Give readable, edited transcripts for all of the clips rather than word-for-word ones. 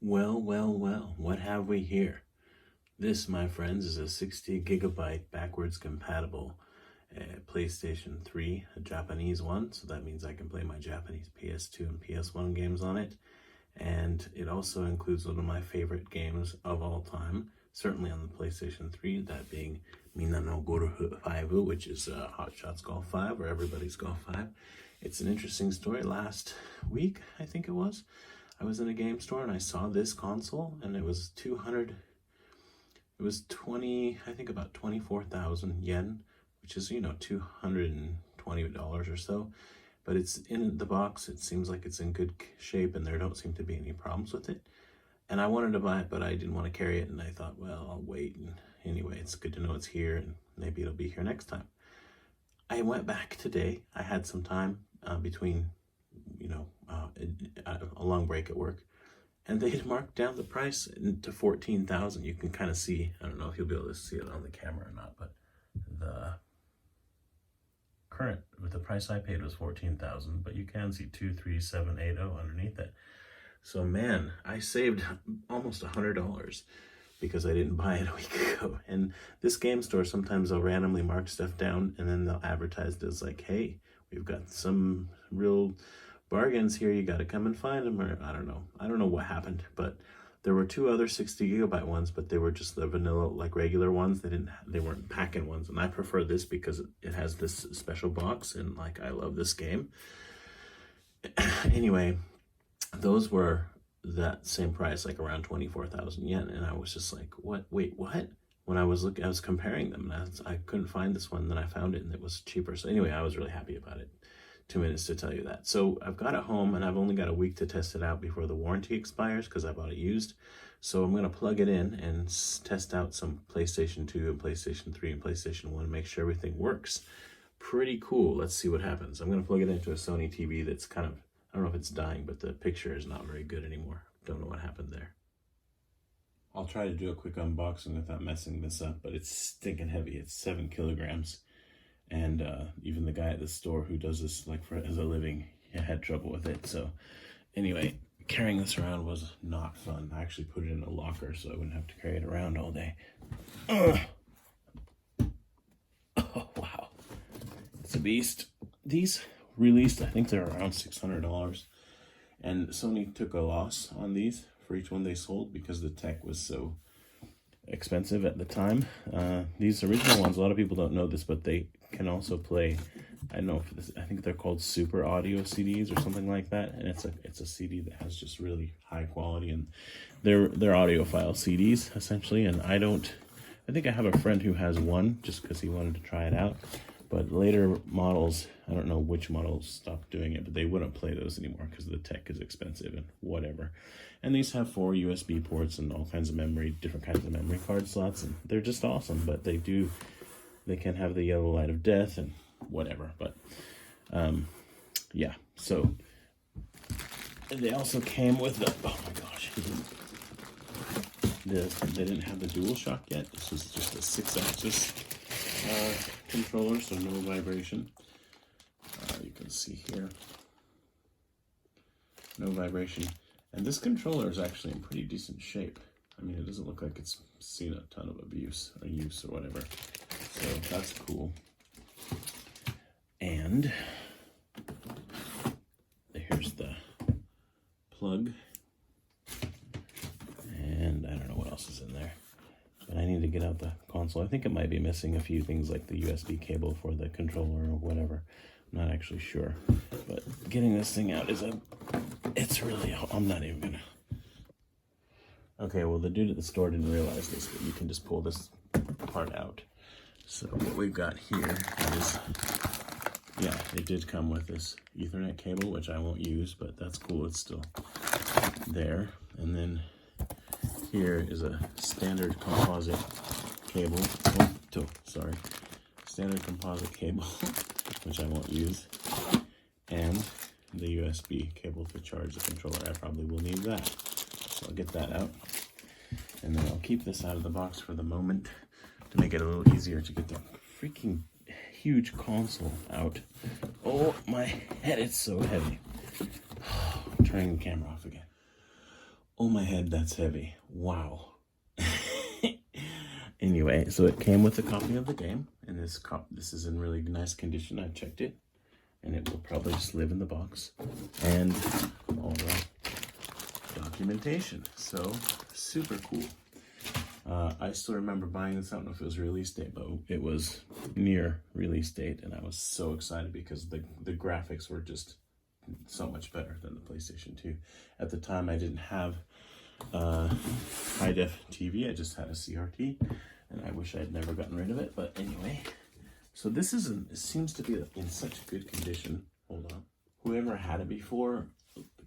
Well, well, well, what have we here? This, my friends, is a 60 gigabyte backwards compatible PlayStation 3, a Japanese one, so that means I can play my Japanese PS2 and PS1 games on it. And it also includes one of my favorite games of all time, certainly on the PlayStation 3, that being Minna no Gorufu 5, which is Hot Shots Golf 5, or Everybody's Golf 5. It's an interesting story. Last week, I think it was, I was in a game store and I saw this console, and it was 20, I think about 24,000 yen, which is, $220 or so. But it's in the box. It seems like it's in good shape and there don't seem to be any problems with it. And I wanted to buy it, but I didn't want to carry it. And I thought, well, I'll wait. And anyway, it's good to know it's here and maybe it'll be here next time. I went back today. I had some time between, a long break at work. And they had marked down the price to 14,000. You can kind of see, I don't know if you'll be able to see it on the camera or not, but the current, with the price I paid was 14,000, but you can see 23780 underneath it. So man, I saved almost $100 because I didn't buy it a week ago. And this game store, sometimes they'll randomly mark stuff down and then they'll advertise it as like, hey, we've got some real bargains here, you got to come and find them. Or I don't know what happened, but there were two other 60 gigabyte ones, but they were just the vanilla, like regular ones. They weren't packing ones, and I prefer this because it has this special box, and like I love this game. Anyway, those were that same price, like around 24,000 yen, and I was just like, what? Wait, what? When I was comparing them, and I couldn't find this one. Then I found it, and it was cheaper. So anyway, I was really happy about it. 2 minutes to tell you that. So I've got it home and I've only got a week to test it out before the warranty expires because I bought it used. So I'm going to plug it in and test out some PlayStation 2 and PlayStation 3 and PlayStation 1, make sure everything works. Pretty cool. Let's see what happens. I'm going to plug it into a Sony TV that's kind of, I don't know if it's dying, but the picture is not very good anymore. Don't know what happened there. I'll try to do a quick unboxing without messing this up, but it's stinking heavy. It's 7 kilograms. And even the guy at the store who does this as a living, he had trouble with it. So anyway, carrying this around was not fun. I actually put it in a locker so I wouldn't have to carry it around all day. Oh, wow. It's a beast. These released, I think they're around $600. And Sony took a loss on these for each one they sold because the tech was so expensive at the time. These original ones, a lot of people don't know this, but they can also play, I don't know if this, I think they're called super audio CDs or something like that, and it's a CD that has just really high quality, and they're audiophile CDs essentially. And I think I have a friend who has one just because he wanted to try it out, but later models, I don't know which models stopped doing it, but they wouldn't play those anymore because the tech is expensive and whatever. And these have 4 USB ports and all kinds of memory, different kinds of memory card slots, and they're just awesome. But they can have the yellow light of death and whatever. But yeah, so they also came with the, oh my gosh, they didn't have the DualShock yet. This was just a 6-axis controller, so no vibration. You can see here, no vibration. And this controller is actually in pretty decent shape. I mean, it doesn't look like it's seen a ton of abuse or use or whatever. So that's cool. And here's the plug. And I don't know what else is in there. But I need to get out the console. I think it might be missing a few things like the USB cable for the controller or whatever. I'm not actually sure. But getting this thing out it's really, I'm not even gonna. Okay, well the dude at the store didn't realize this, but you can just pull this part out. So what we've got here is, yeah, it did come with this Ethernet cable, which I won't use, but that's cool, it's still there. And then here is a standard composite cable, standard composite cable, which I won't use, and the USB cable to charge the controller. I probably will need that. So I'll get that out. And then I'll keep this out of the box for the moment to make it a little easier to get the freaking huge console out. Oh, my head, it's so heavy. I'm turning the camera off again. Oh my head, that's heavy. Wow. Anyway, so it came with a copy of the game, and this is in really nice condition. I checked it, and it will probably just live in the box. And all the documentation. So super cool. I still remember buying this. I don't know if it was release date, but it was near release date, and I was so excited because the graphics were just so much better than the PlayStation 2. At the time, I didn't have high def TV. I just had a CRT, and I wish I had never gotten rid of it. But anyway, so this it seems to be in such good condition. Hold on. Whoever had it before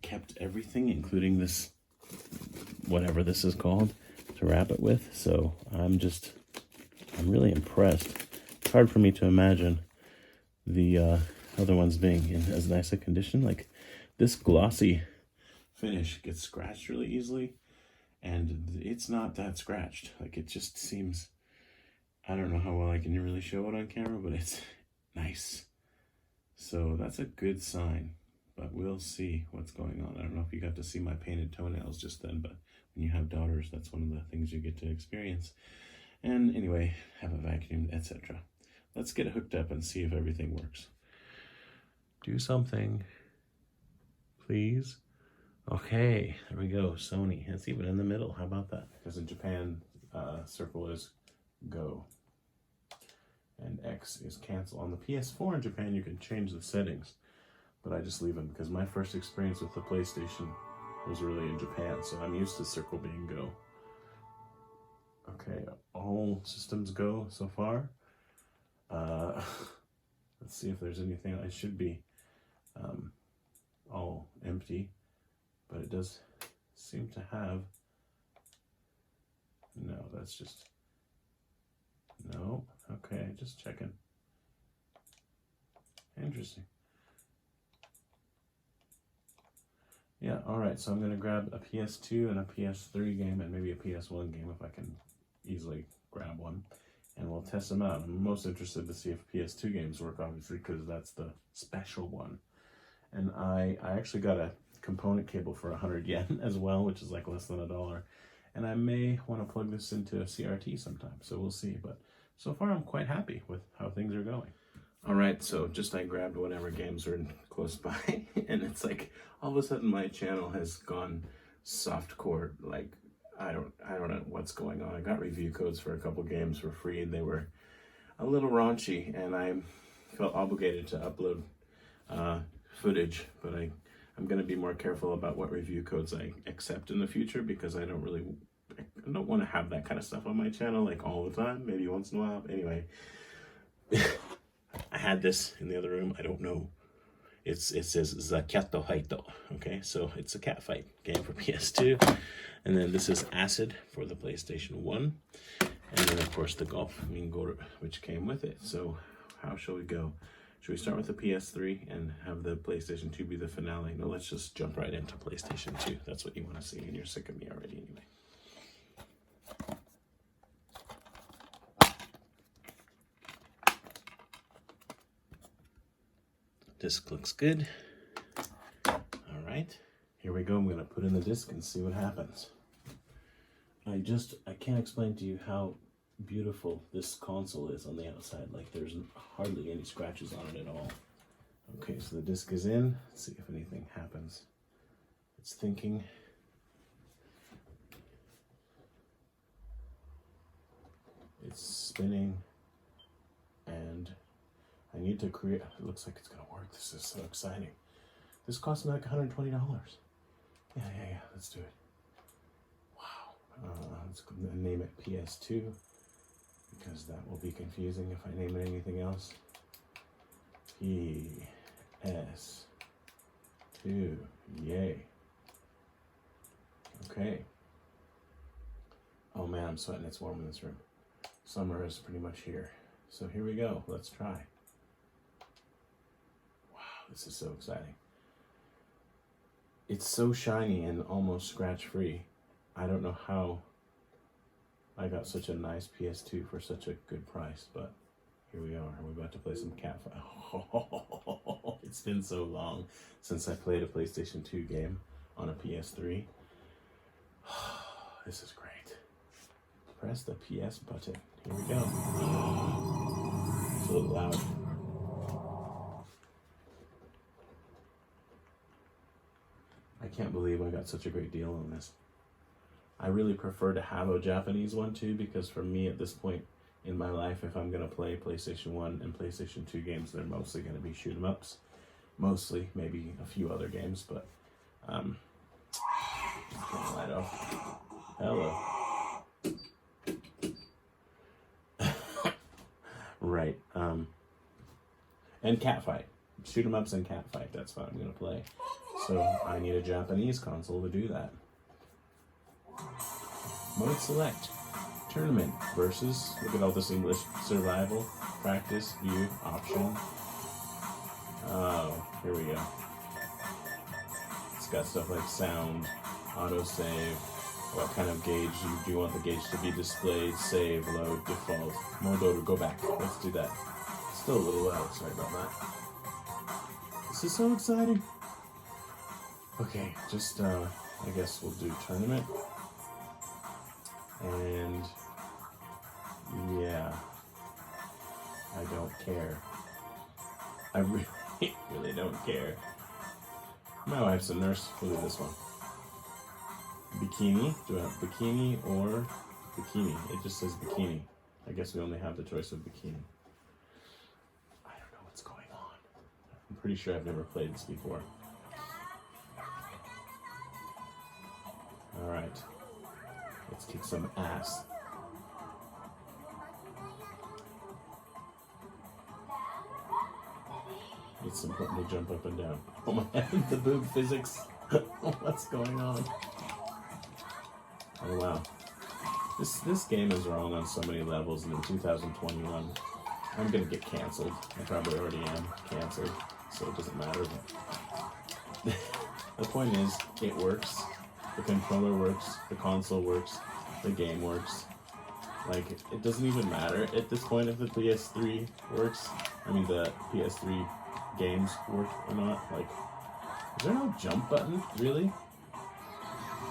kept everything, including this, whatever this is called, to wrap it with. So I'm really impressed. It's hard for me to imagine the other ones being in as nice a condition. Like, this glossy finish gets scratched really easily, and it's not that scratched. Like, it just seems, I don't know how well I can really show it on camera, but it's nice. So that's a good sign, but we'll see what's going on. I don't know if you got to see my painted toenails just then, but when you have daughters, that's one of the things you get to experience. And anyway, have it vacuumed, etc. Let's get it hooked up and see if everything works. Do something, please. Okay, there we go. Sony. It's even in the middle. How about that? Because in Japan, circle is go, and X is cancel. On the PS4 in Japan, you can change the settings, but I just leave them because my first experience with the PlayStation was really in Japan, so I'm used to circle being go. Okay, all systems go so far. Let's see if there's anything. It should be all empty, but it does seem to have, no, that's just, no, okay, just checking. Interesting. Yeah, alright, so I'm going to grab a PS2 and a PS3 game and maybe a PS1 game if I can easily grab one, and we'll test them out. I'm most interested to see if PS2 games work, obviously, because that's the special one. And I actually got a component cable for 100 yen as well, which is like less than $1. And I may want to plug this into a CRT sometime, so we'll see. But so far, I'm quite happy with how things are going. All right, so just I grabbed whatever games are close by, and it's like all of a sudden my channel has gone softcore. Like, I don't know what's going on. I got review codes for a couple games for free, and they were a little raunchy, and I felt obligated to upload footage, but I'm going to be more careful about what review codes I accept in the future, because I don't want to have that kind of stuff on my channel like all the time, maybe once in a while. Anyway, I had this in the other room. I don't know. It says Zakyato Haito. Okay, so it's a cat fight game for PS2. And then this is Acid for the PlayStation 1. And then, of course, the Golf Mingor, which came with it. So how shall we go? Should we start with the PS3 and have the PlayStation 2 be the finale? No, let's just jump right into PlayStation 2. That's what you want to see, and you're sick of me already anyway. Disc looks good. All right, here we go. I'm gonna put in the disc and see what happens. I can't explain to you how beautiful this console is on the outside. Like, there's hardly any scratches on it at all. Okay, so the disc is in. Let's see if anything happens. It's thinking. It's spinning, and I need to create, it looks like it's gonna work. This is so exciting. This cost me like $120. Yeah, let's do it. Wow. Let's name it PS2, because that will be confusing if I name it anything else. PS2, yay. Okay. Oh man, I'm sweating. It's warm in this room. Summer is pretty much here. So here we go. Let's try. Wow, this is so exciting. It's so shiny and almost scratch-free. I don't know how I got such a nice PS2 for such a good price, but here we are. We're about to play some cat fight. Oh, it's been so long since I played a PlayStation 2 game on a PS3. This is great. Press the PS button. Here we go. It's a little loud. I can't believe I got such a great deal on this. I really prefer to have a Japanese one too, because for me at this point in my life, if I'm going to play PlayStation 1 and PlayStation 2 games, they're mostly going to be shoot 'em ups. Mostly, maybe a few other games, but turn the light off. Hello. Right. And Catfight. Shoot 'em ups and Catfight. That's what I'm going to play. So I need a Japanese console to do that. Mode select. Tournament versus. Look at all this English. Survival. Practice. View. Option. Oh, here we go. It's got stuff like sound, autosave, what kind of gauge do you want the gauge to be displayed, save, load, default, Modoru, go back. Let's do that. Still a little loud, sorry about that. This is so exciting. Okay, just, I guess we'll do tournament. And, yeah, I don't care. I really don't care. My wife's a nurse. We'll do this one. Bikini. Do I have bikini or bikini? It just says bikini. I guess we only have the choice of bikini. I don't know what's going on. I'm pretty sure I've never played this before. Alright. Let's kick some ass. It's important to jump up and down. Oh my head, the boob physics. What's going on? Oh wow. This game is wrong on so many levels, and in 2021, I'm gonna get canceled. I probably already am canceled, so it doesn't matter. But the point is, it works. The controller works, the console works, the game works. Like, it doesn't even matter at this point if the PS3 works. I mean, the PS3 games work or not. Like, is there no jump button? Really?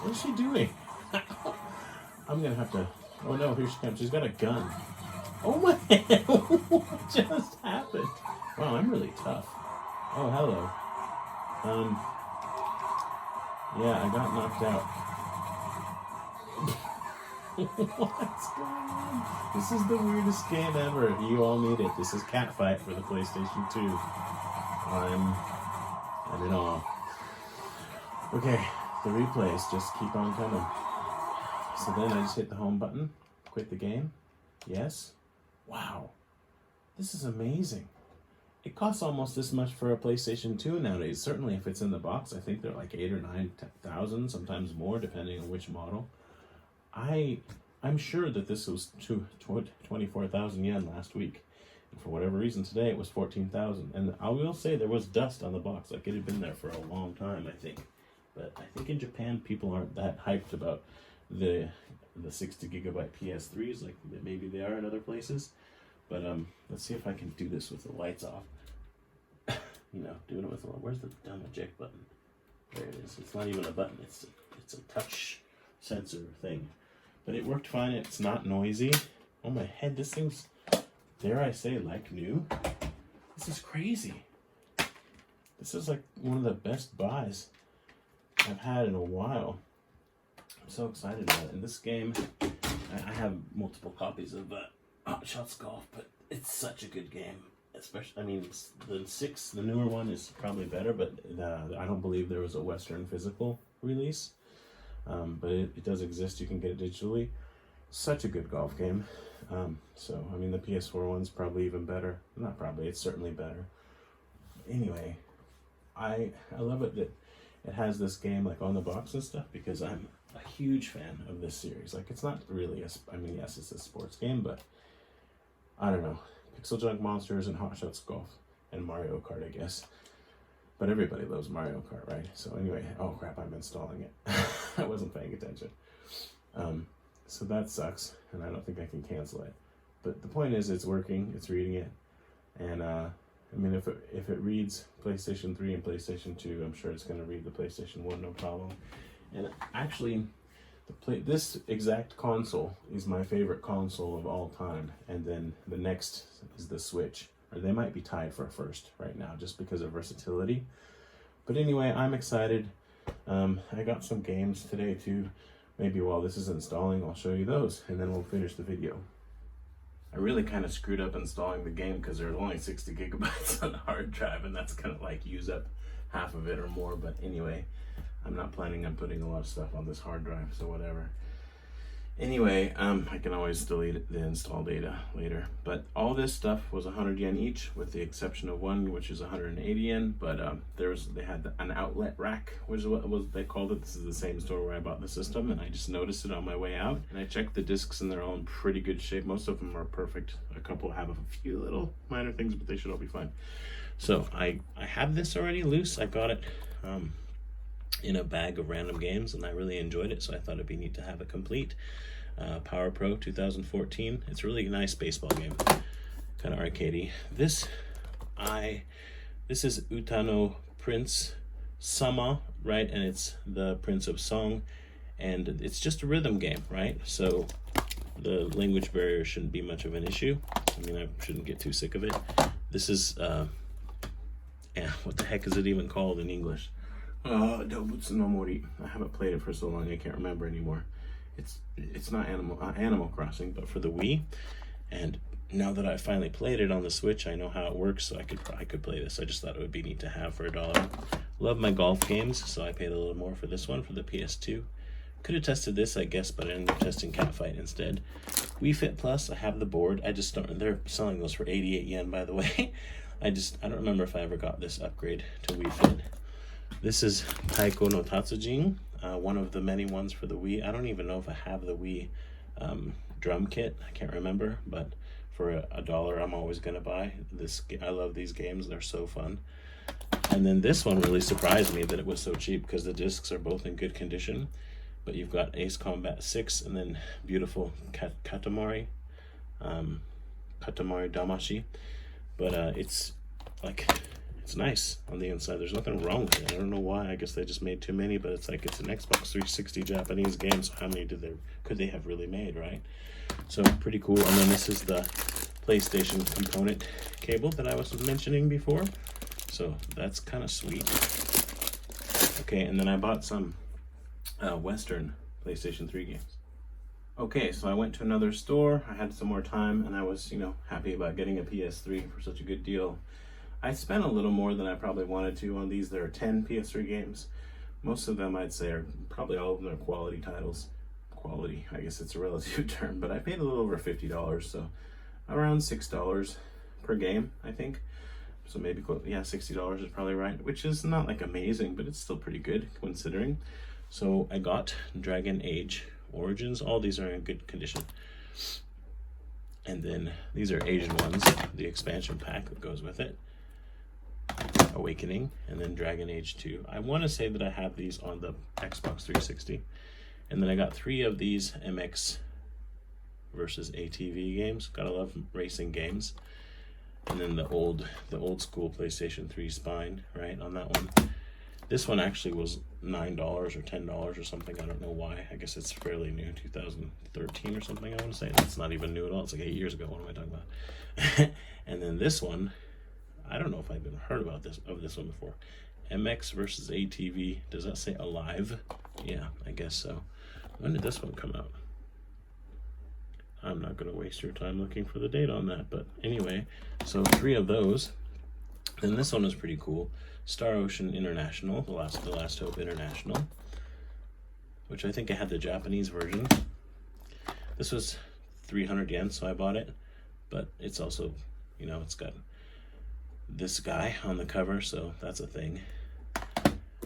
What is she doing? I'm gonna have to. Oh no, here she comes. She's got a gun. Oh my! What just happened? Wow, I'm really tough. Oh, hello. Yeah, I got knocked out. What's going on? This is the weirdest game ever. You all need it. This is Catfight for the PlayStation 2. I'm in awe. Okay, the replays just keep on coming. So then I just hit the home button, quit the game. Yes. Wow. This is amazing. It costs almost this much for a PlayStation 2 nowadays. Certainly if it's in the box, I think they're like 8,000 or 9,000, sometimes more, depending on which model. I'm sure that this was 24,000 yen last week. And for whatever reason today it was 14,000. And I will say there was dust on the box. Like, it had been there for a long time, I think. But I think in Japan people aren't that hyped about the 60GB PS3s like maybe they are in other places. But let's see if I can do this with the lights off. You know, doing it with the, where's the dumb eject button? There it is. It's not even a button. It's a touch sensor thing. But it worked fine. It's not noisy. Oh my head, this thing's, dare I say, like new. This is crazy. This is like one of the best buys I've had in a while. I'm so excited about it. In this game, I have multiple copies of Hot Shots Golf, but it's such a good game. Especially, I mean, the newer one is probably better, but I don't believe there was a Western physical release. But it does exist. You can get it digitally. Such a good golf game. So, I mean, the PS4 one's probably even better. Not probably, it's certainly better. Anyway, I love it that it has this game like on the box and stuff, because I'm a huge fan of this series. Like, it's not really I mean, yes, it's a sports game, but I don't know. Pixel Junk Monsters and Hot Shots Golf and Mario Kart, I guess. But everybody loves Mario Kart, right? So anyway, oh crap, I'm installing it. I wasn't paying attention. So that sucks, and I don't think I can cancel it. But the point is, it's working, it's reading it. And I mean, if it reads PlayStation 3 and PlayStation 2, I'm sure it's going to read the PlayStation 1, no problem. And actually, This exact console is my favorite console of all time, and then the next is the Switch, or they might be tied for first right now just because of versatility. But anyway, I'm excited. I got some games today too. Maybe while this is installing, I'll show you those, and then we'll finish the video. I really kind of screwed up installing the game because there's only 60 gigabytes on the hard drive, and that's kind of like use up half of it or more. But anyway, I'm not planning on putting a lot of stuff on this hard drive, so whatever. Anyway, I can always delete the install data later. But all this stuff was 100 yen each, with the exception of one, which is 180 yen. But they had an outlet rack, which is what they called it. This is the same store where I bought the system, and I just noticed it on my way out. And I checked the discs, and they're all in pretty good shape. Most of them are perfect. A couple have a few little minor things, but they should all be fine. So I have this already loose. I got it in a bag of random games, and I really enjoyed it, so I thought it'd be neat to have it complete. Power Pro 2014. It's a really nice baseball game, kind of arcadey. This is Utano Prince Sama, right? And it's the Prince of Song, and it's just a rhythm game, right? So the language barrier shouldn't be much of an issue. I mean, I shouldn't get too sick of it. This is yeah, what the heck is it even called in English? Doubutsu no Mori. I haven't played it for so long I can't remember anymore. It's not Animal Crossing, but for the Wii. And now that I finally played it on the Switch, I know how it works, so I could play this. I just thought it would be neat to have for $1. Love my golf games, so I paid a little more for this one for the PS2. Could have tested this, I guess, but I ended up testing Catfight instead. Wii Fit Plus, I have the board. I just don't. They're selling those for 88 yen, by the way. I don't remember if I ever got this upgrade to Wii Fit. This is Taiko no Tatsujin, one of the many ones for the Wii. I don't even know if I have the Wii drum kit. I can't remember, but for $1, I'm always gonna buy this. I love these games; they're so fun. And then this one really surprised me that it was so cheap because the discs are both in good condition. But you've got Ace Combat 6 and then beautiful Katamari Damashi. But it's nice on the inside. There's nothing wrong with it. I don't know why. I guess they just made too many, but it's like it's an Xbox 360 Japanese game, so how many could they have really made, right? So pretty cool. And then this is the PlayStation component cable that I was mentioning before. So that's kind of sweet. Okay, and then I bought some Western PlayStation 3 games. Okay, so I went to another store. I had some more time, and I was, happy about getting a PS3 for such a good deal. I spent a little more than I probably wanted to on these. There are 10 PS3 games. Most of them, I'd say, probably all of them are quality titles. Quality, I guess it's a relative term, but I paid a little over $50, so around $6 per game, I think. So maybe, yeah, $60 is probably right, which is not like amazing, but it's still pretty good considering. So I got Dragon Age Origins. All these are in good condition. And then these are Asian ones, the expansion pack that goes with it. Awakening, and then Dragon Age 2. I want to say that I have these on the Xbox 360. And then I got 3 of these MX versus ATV games. Gotta love racing games. And then the old school PlayStation 3 spine, right, on that one. This one actually was $9 or $10 or something. I don't know why. I guess it's fairly new, 2013 or something, I want to say. It's not even new at all. It's like 8 years ago. What am I talking about? And then this one, I don't know if I've even heard about this one before. MX versus ATV. Does that say Alive? Yeah, I guess so. When did this one come out? I'm not going to waste your time looking for the date on that. But anyway, so 3 of those. And this one is pretty cool. Star Ocean International, the Last Hope International, which I think I had the Japanese version. This was 300 yen, so I bought it. But it's also, it's got this guy on the cover, so that's a thing.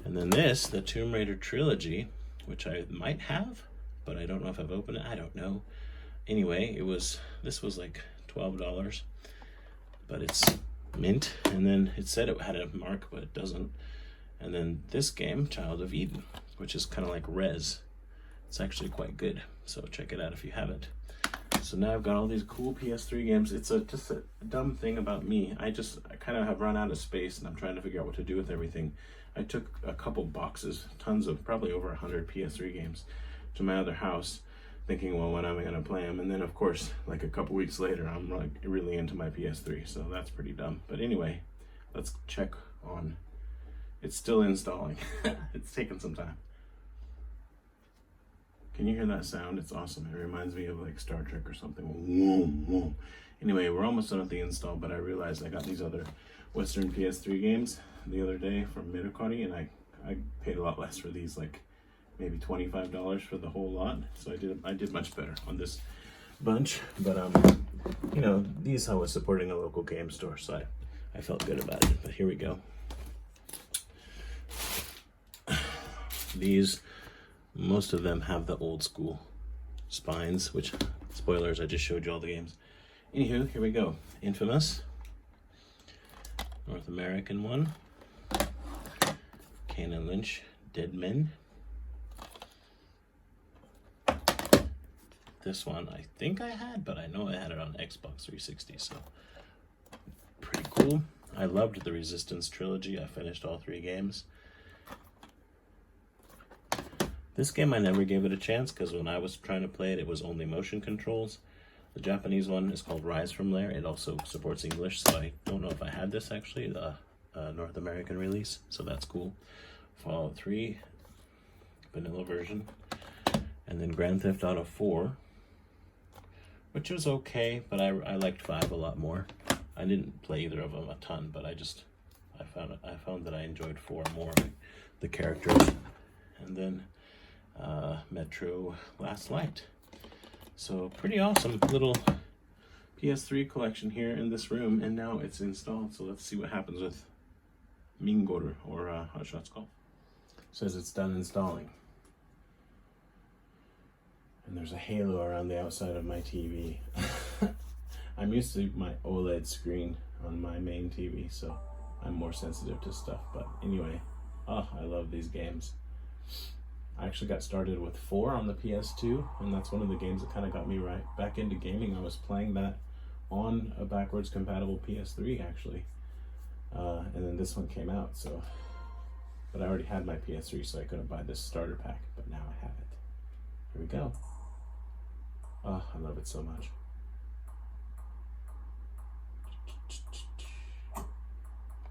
And then this, the Tomb Raider trilogy, which I might have, but I don't know if I've opened it. I don't know. Anyway, this was like $12, but it's mint. And then it said it had a mark, but it doesn't. And then this game, Child of Eden, which is kind of like Rez. It's actually quite good, so check it out if you haven't. So now I've got all these cool PS3 games. It's just a dumb thing about me. I kind of have run out of space, and I'm trying to figure out what to do with everything. I took a couple boxes, tons of, probably over 100 PS3 games, to my other house, thinking, well, when am I gonna play them? And then of course, like a couple weeks later, I'm like really into my PS3, so that's pretty dumb. But anyway, let's check on. It's still installing. It's taken some time. Can you hear that sound? It's awesome. It reminds me of like Star Trek or something. Whoa, whoa. Anyway, we're almost done with the install, but I realized I got these other Western PS3 games the other day from Minty, and I paid a lot less for these, like maybe $25 for the whole lot. So I did much better on this bunch. But you know, these I was supporting a local game store, so I felt good about it. But here we go. These, most of them have the old school spines, which, spoilers, I just showed you all the games. Anywho, here we go. Infamous, North American one. Kane and Lynch, Dead Men. This one I think I had, but I know I had it on Xbox 360, so pretty cool. I loved the Resistance trilogy. I finished all 3 games. This game I never gave it a chance because when I was trying to play it, it was only motion controls. The Japanese one is called Rise from Lair. It also supports English, so I don't know if I had this actually, the North American release, so that's cool. Fallout 3, vanilla version, and then Grand Theft Auto 4, which was okay, but I liked 5 a lot more. I didn't play either of them a ton, but I found that I enjoyed 4 more, the characters, and then Metro Last Light. So pretty awesome little PS3 collection here in this room, and now it's installed. So let's see what happens with Mingor, or Hot Shots Golf. Says it's done installing. And there's a halo around the outside of my TV. I'm used to my OLED screen on my main TV, so I'm more sensitive to stuff. But anyway, I love these games. I actually got started with 4 on the PS2, and that's one of the games that kind of got me right back into gaming. I was playing that on a backwards compatible PS3 actually, and then this one came out. So, but I already had my PS3, so I couldn't buy this starter pack. But now I have it. Here we go. Oh, I love it so much.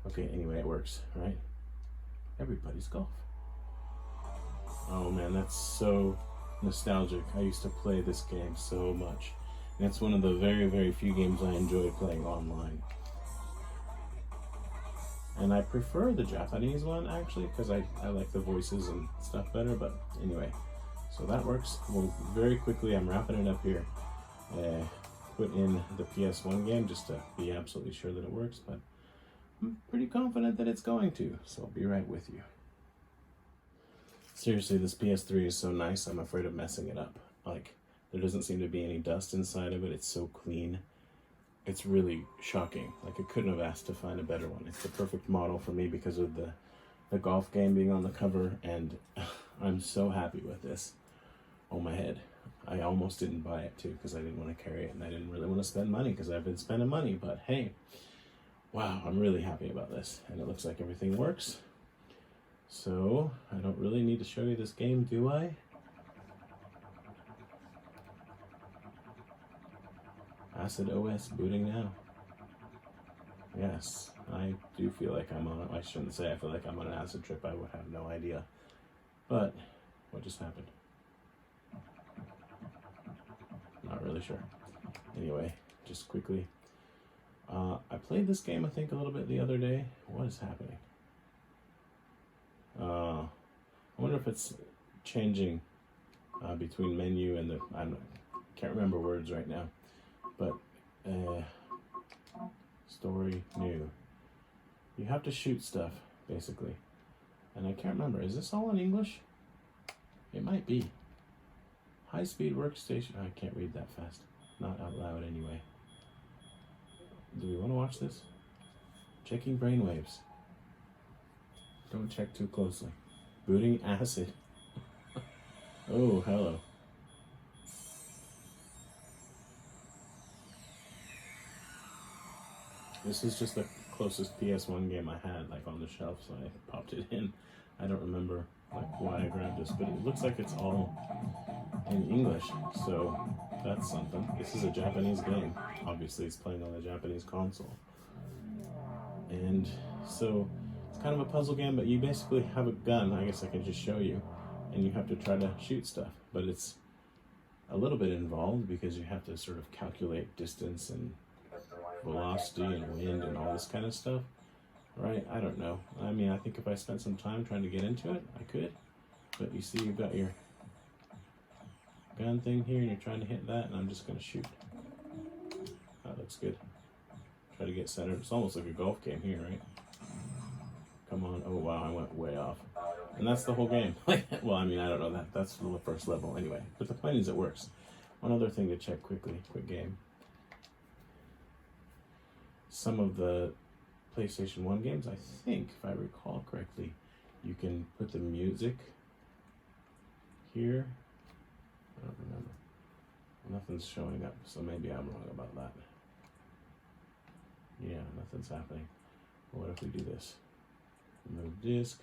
Okay, anyway, it works, right? Everybody's Golf. Oh man, that's so nostalgic. I used to play this game so much. And it's one of the very, very few games I enjoy playing online. And I prefer the Japanese one actually, because I like the voices and stuff better, but anyway. So that works. Well, very quickly, I'm wrapping it up here. Put in the PS1 game just to be absolutely sure that it works, but I'm pretty confident that it's going to, so I'll be right with you. Seriously, this PS3 is so nice, I'm afraid of messing it up. Like, there doesn't seem to be any dust inside of it. It's so clean. It's really shocking. Like, I couldn't have asked to find a better one. It's the perfect model for me because of the golf game being on the cover, and I'm so happy with this. Oh, my head. I almost didn't buy it, too, because I didn't want to carry it, and I didn't really want to spend money because I've been spending money, but hey, wow, I'm really happy about this, and it looks like everything works. So, I don't really need to show you this game, do I? Acid OS booting now. Yes, I do feel like I'm on, I shouldn't say I feel like I'm on an acid trip, I would have no idea. But, what just happened? Not really sure. Anyway, just quickly. I played this game, I think, a little bit the other day. What is happening? I wonder if it's changing between menu and the, can't remember words right now, but story new. You have to shoot stuff, basically. And I can't remember, is this all in English? It might be. High-speed workstation, I can't read that fast. Not out loud anyway. Do we want to watch this? Checking brainwaves. Don't check too closely. Booting acid. Oh, hello. This is just the closest PS1 game I had, like, on the shelf, so I popped it in. I don't remember like why I grabbed this, but it looks like it's all in English, so that's something. This is a Japanese game. Obviously, it's playing on the Japanese console. And so it's kind of a puzzle game, but you basically have a gun. I guess I can just show you. And you have to try to shoot stuff. But it's a little bit involved because you have to sort of calculate distance and velocity and wind and all this kind of stuff. Right? I don't know. I mean, I think if I spent some time trying to get into it, I could. But you see, you've got your gun thing here, and you're trying to hit that, and I'm just going to shoot. That looks good. Try to get centered. It's almost like a golf game here, right? Come on. Oh, wow, I went way off. And that's the whole game. Well, I mean, I don't know that. That's the first level anyway. But the point is it works. One other thing to check quickly, quick game. Some of the PlayStation 1 games, I think, if I recall correctly, you can put the music here. I don't remember. Nothing's showing up, so maybe I'm wrong about that. Yeah, nothing's happening. What if we do this? Remove disk.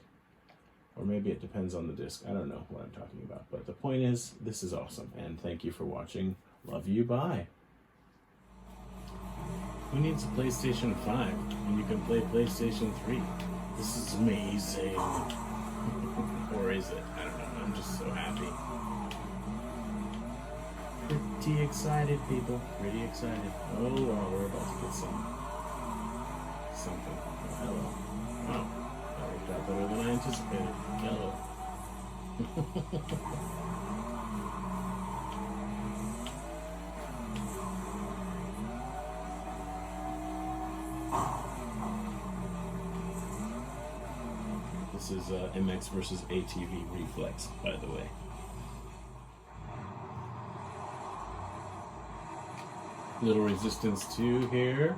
Or maybe it depends on the disc. I don't know what I'm talking about. But the point is, this is awesome. And thank you for watching. Love you. Bye. Who needs a PlayStation 5 when you can play PlayStation 3? This is amazing. Or is it? I don't know. I'm just so happy. Pretty excited, people. Pretty excited. Oh, wow. We're about to get something. Oh, hello. Wow. That worked out better than I anticipated. Hello. This is MX versus ATV Reflex, by the way. Little Resistance 2 here.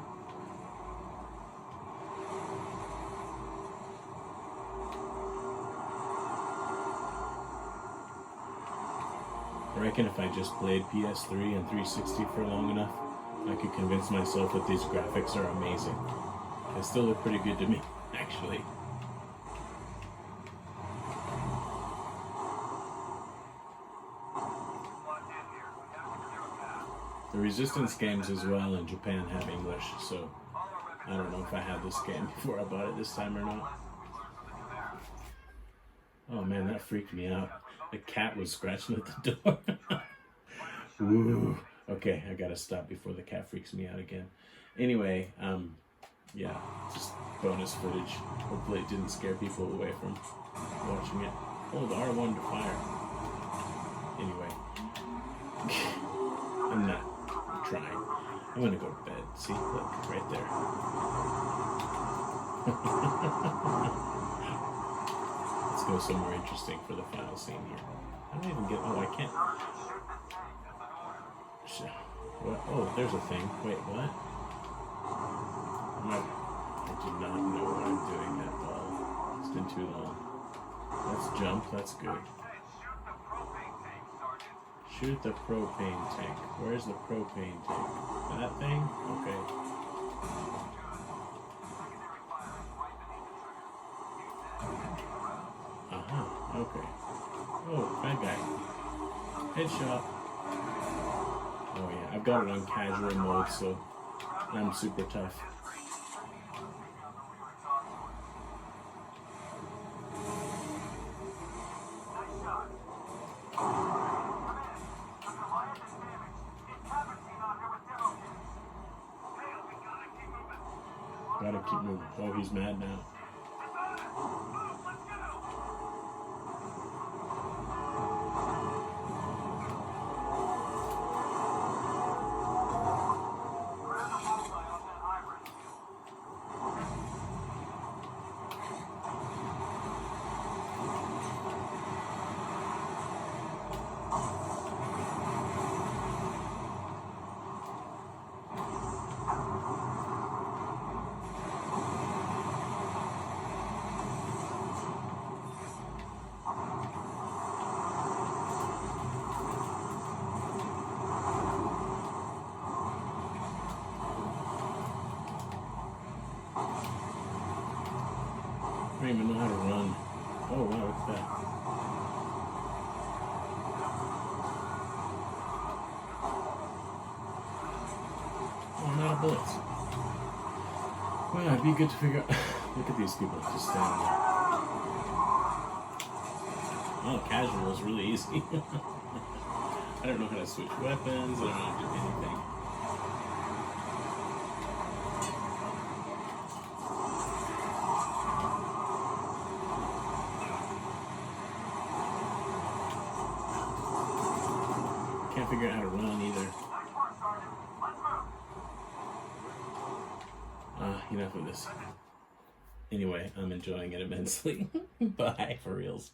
I reckon if I just played PS3 and 360 for long enough, I could convince myself that these graphics are amazing. They still look pretty good to me, actually. The Resistance games as well in Japan have English, so I don't know if I had this game before I bought it this time or not. Oh man, that freaked me out. The cat was scratching at the door. Ooh. Okay, I gotta stop before the cat freaks me out again. Anyway, yeah, just bonus footage. Hopefully it didn't scare people away from watching it. Hold R1 to fire. Anyway, I'm not trying. I'm gonna go to bed. See, look, right there. Let's go somewhere interesting for the final scene here. I don't even get. Oh, I can't. What? Oh, there's a thing. Wait, what? I do not know what I'm doing at all. It's been too long. Let's jump. That's good. Shoot the propane tank. Where's the propane tank? That thing? Okay. Okay. Oh, bad guy. Headshot. Oh yeah, I've got it on casual mode, so I'm super tough. Gotta keep moving. Oh, he's mad now. I don't even know how to run. Oh wow, look at that. of bullets. Well, it'd be good to figure out. Look at these people just standing there. Oh, casual is really easy. I don't know how to switch weapons. I don't know how to do anything. Can't figure out how to run either. Enough of this. Anyway, I'm enjoying it immensely. Bye, for reals.